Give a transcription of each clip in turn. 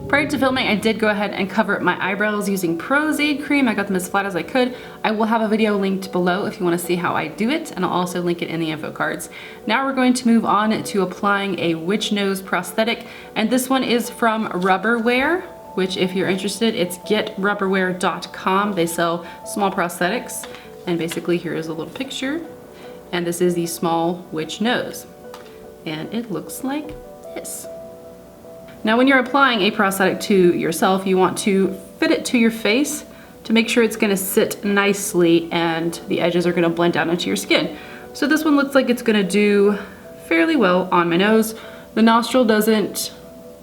Prior to filming, I did go ahead and cover my eyebrows using Pros-aide cream. I got them as flat as I could. I will have a video linked below if you want to see how I do it, and I'll also link it in the info cards. Now we're going to move on to applying a witch nose prosthetic, and this one is from Rubberwear, which if you're interested, it's getrubberwear.com. They sell small prosthetics, and basically here is a little picture, and this is the small witch nose, and it looks like this. Now when you're applying a prosthetic to yourself, you want to fit it to your face to make sure it's gonna sit nicely and the edges are gonna blend down into your skin. So this one looks like it's gonna do fairly well on my nose. The nostril doesn't,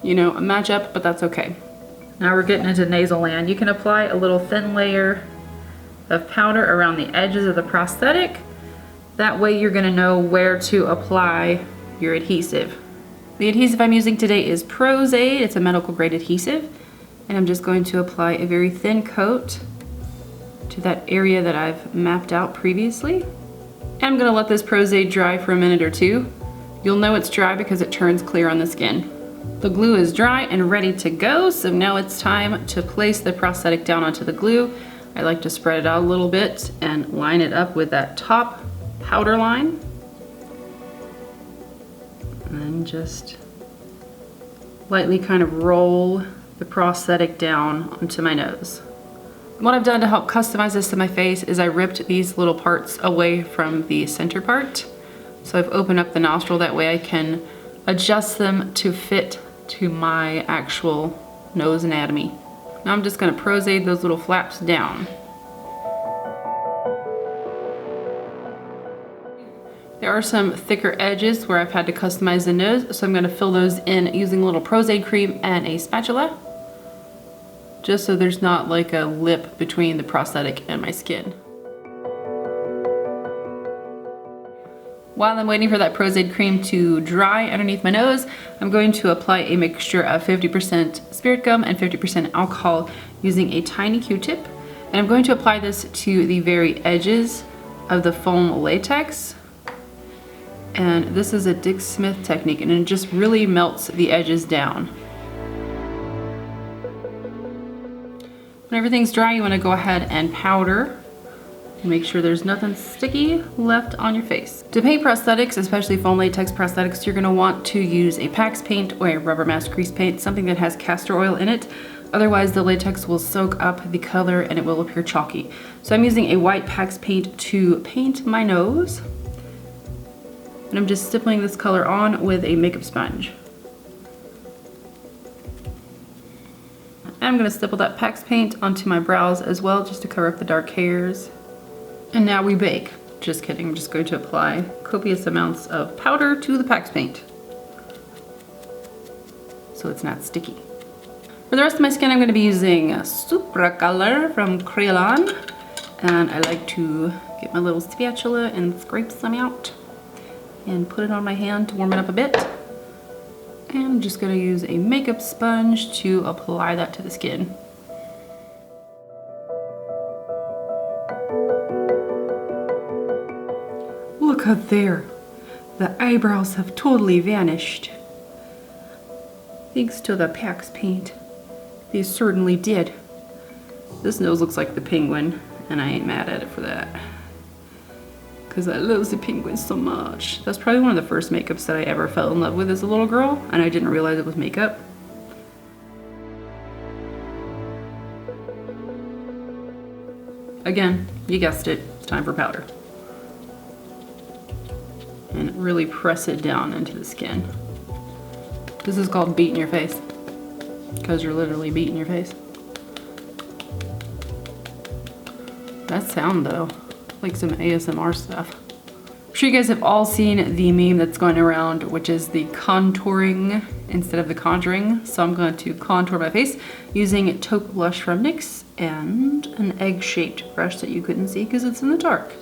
match up, but that's okay. Now we're getting into nasal land. You can apply a little thin layer of powder around the edges of the prosthetic. That way you're gonna know where to apply your adhesive. The adhesive I'm using today is Pros-aide. It's a medical grade adhesive. And I'm just going to apply a very thin coat to that area that I've mapped out previously. And I'm gonna let this Pros-aide dry for a minute or two. You'll know it's dry because it turns clear on the skin. The glue is dry and ready to go, so now it's time to place the prosthetic down onto the glue. I like to spread it out a little bit and line it up with that top powder line. And just lightly kind of roll the prosthetic down onto my nose. What I've done to help customize this to my face is I ripped these little parts away from the center part. So I've opened up the nostril, that way I can adjust them to fit to my actual nose anatomy. Now I'm just gonna Pros-aide those little flaps down. There are some thicker edges where I've had to customize the nose, so I'm gonna fill those in using a little Pros-aide cream and a spatula, just so there's not like a lip between the prosthetic and my skin. While I'm waiting for that Pros-aide cream to dry underneath my nose, I'm going to apply a mixture of 50% spirit gum and 50% alcohol using a tiny Q-tip. And I'm going to apply this to the very edges of the foam latex. And this is a Dick Smith technique, and it just really melts the edges down. When everything's dry, you want to go ahead and powder. Make sure there's nothing sticky left on your face. To paint prosthetics, especially foam latex prosthetics, you're going to want to use a Pax Paint or a rubber mask grease paint, something that has castor oil in it. Otherwise the latex will soak up the color and it will appear chalky. So I'm using a white Pax Paint to paint my nose. And I'm just stippling this color on with a makeup sponge. And I'm gonna stipple that Pax Paint onto my brows as well, just to cover up the dark hairs. And now we bake. Just kidding, I'm just going to apply copious amounts of powder to the Pax Paint, so it's not sticky. For the rest of my skin, I'm gonna be using Supracolor from Kryolan. And I like to get my little spatula and scrape some out and put it on my hand to warm it up a bit. And I'm just gonna use a makeup sponge to apply that to the skin. Look up there. The eyebrows have totally vanished. Thanks to the Pax Paint. They certainly did. This nose looks like the penguin, and I ain't mad at it for that, because I love the penguin so much. That's probably one of the first makeups that I ever fell in love with as a little girl, and I didn't realize it was makeup. Again, you guessed it, it's time for powder. And really press it down into the skin. This is called beating your face, because you're literally beating your face. That sound though, like some ASMR stuff. I'm sure you guys have all seen the meme that's going around, which is the contouring instead of the conjuring. So I'm going to contour my face using Taupe blush from NYX and an egg-shaped brush that you couldn't see because it's in the dark.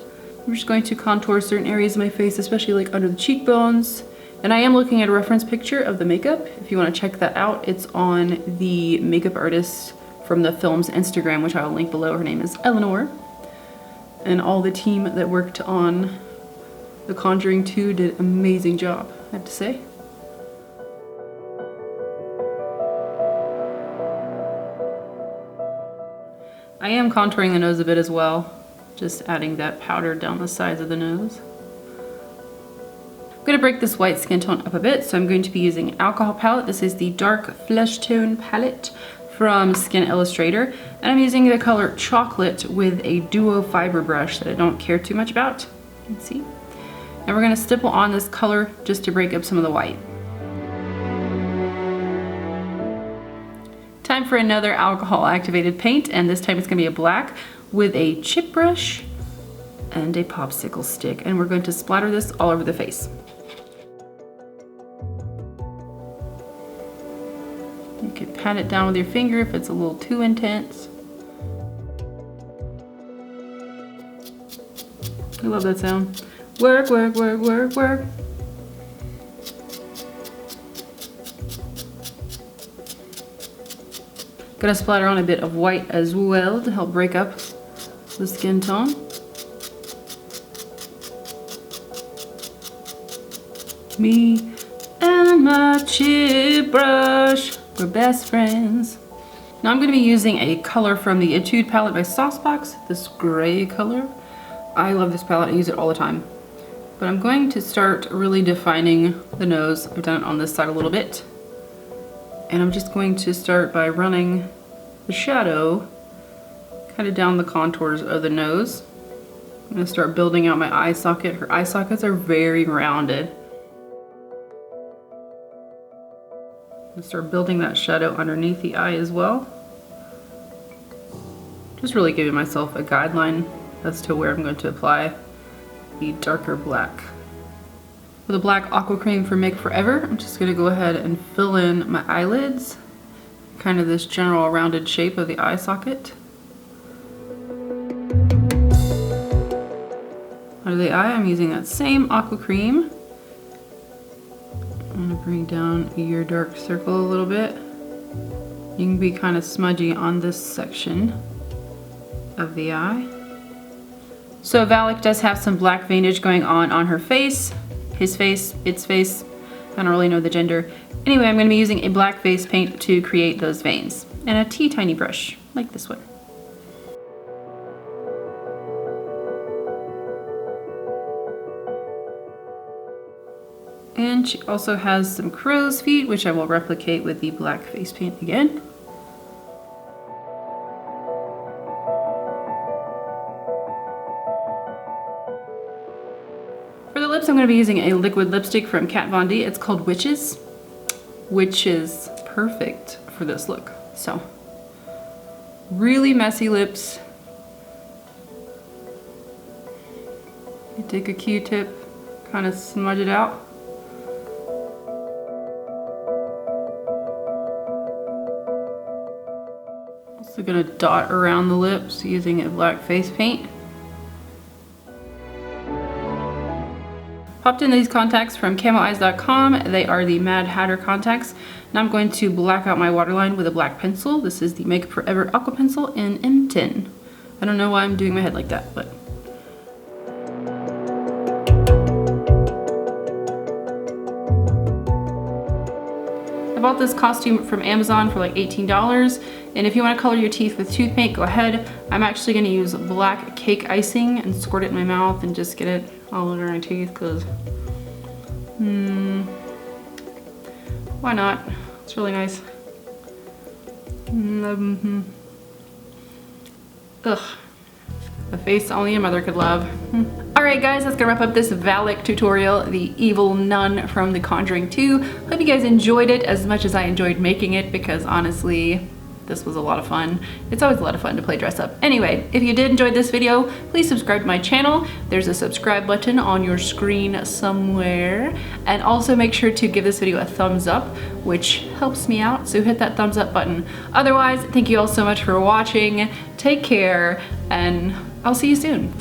I'm just going to contour certain areas of my face, especially like under the cheekbones. And I am looking at a reference picture of the makeup. If you want to check that out, it's on the makeup artist from the film's Instagram, which I will link below. Her name is Eleanor. And all the team that worked on The Conjuring 2 did an amazing job, I have to say. I am contouring the nose a bit as well, just adding that powder down the sides of the nose. I'm going to break this white skin tone up a bit, so I'm going to be using alcohol palette. This is the dark flesh tone palette from Skin Illustrator, and I'm using the color Chocolate with a duo fiber brush that I don't care too much about. You can see. And we're going to stipple on this color just to break up some of the white. Time for another alcohol activated paint, and this time it's going to be a black with a chip brush and a popsicle stick, and we're going to splatter this all over the face. You can pat it down with your finger if it's a little too intense. I love that sound. Work, work, work, work, work. Gonna splatter on a bit of white as well to help break up the skin tone. Me and my chip brush, we're best friends. Now I'm going to be using a color from the Etude palette by Saucebox, this gray color. I love this palette, I use it all the time. But I'm going to start really defining the nose. I've done it on this side a little bit. And I'm just going to start by running the shadow kind of down the contours of the nose. I'm going to start building out my eye socket. Her eye sockets are very rounded. I'm going to start building that shadow underneath the eye as well. Just really giving myself a guideline as to where I'm going to apply the darker black. With a black aqua cream from Make Forever, I'm just going to go ahead and fill in my eyelids, kind of this general rounded shape of the eye socket. Under the eye, I'm using that same aqua cream. I'm going to bring down your dark circle a little bit. You can be kind of smudgy on this section of the eye. So VALAK does have some black veinage going on her face. His face, its face, I don't really know the gender. Anyway, I'm going to be using a black face paint to create those veins. And a teeny brush, like this one. And she also has some crow's feet, which I will replicate with the black face paint again. For the lips, I'm going to be using a liquid lipstick from Kat Von D. It's called Witches, which is perfect for this look. So, really messy lips. You take a Q-tip, kind of smudge it out. Also going to dot around the lips using a black face paint. Popped in these contacts from camoeyes.com. They are the Mad Hatter contacts. Now I'm going to black out my waterline with a black pencil. This is the Make Forever Aqua Pencil in M10. I don't know why I'm doing my head like that, but. I bought this costume from Amazon for like $18. And if you want to color your teeth with tooth paint, go ahead. I'm actually going to use black cake icing and squirt it in my mouth and just get it all over my teeth because why not? It's really nice. Ugh, a face only a mother could love. Alright guys, that's gonna wrap up this VALAK tutorial, the evil nun from The Conjuring 2. Hope you guys enjoyed it as much as I enjoyed making it, because honestly, this was a lot of fun. It's always a lot of fun to play dress up. Anyway, if you did enjoy this video, please subscribe to my channel. There's a subscribe button on your screen somewhere. And also make sure to give this video a thumbs up, which helps me out, so hit that thumbs up button. Otherwise, thank you all so much for watching. Take care, and I'll see you soon.